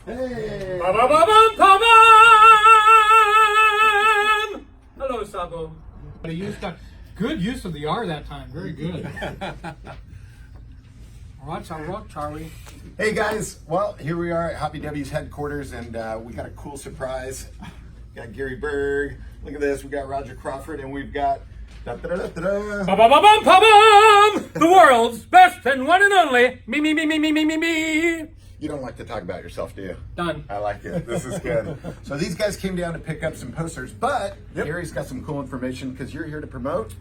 Hey! Hello, Sabo. But he used good use of the R that time. Very good. All right, Charlie. Hey guys, well, here we are at Hoppy W's headquarters, and we got a cool surprise. We got Gary Berg. Look at this. We got Roger Crawford, and we've got The world's best and one and only. Me. You don't like to talk about yourself, do you? Done. I like it. This is good. So these guys came down to pick up some posters, but Gary's got some cool information because you're here to promote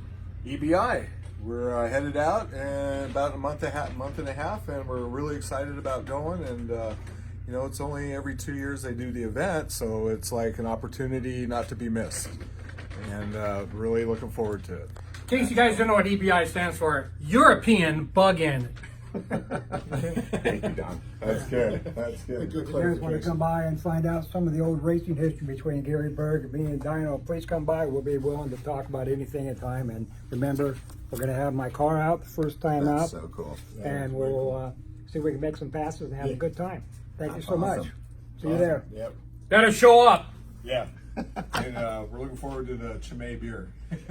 EBI. We're headed out in about a month and a half, and we're really excited about going. And you know, it's only every 2 years they do the event, so it's like an opportunity not to be missed. And really looking forward to it. In case you guys don't know what EBI stands for, European Bug-In. Thank you, Don. That's good. That's good. If you guys want to come by and find out some of the old racing history between Gary Berg and me and Dyno, please come by. We'll be willing to talk about anything at time. And remember, we're going to have my car out the first time out. That's so cool. And we'll see if we can make some passes and have a good time. Thank you so much. See you there. Yep. Better show up. Yeah. And we're looking forward to the Chimay beer.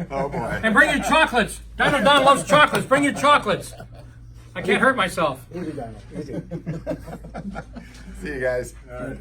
Oh boy. And bring your chocolates. Dyno Don loves chocolates. Bring your chocolates. I can't hurt myself. Easy, Dyno. Easy. See you guys. All right.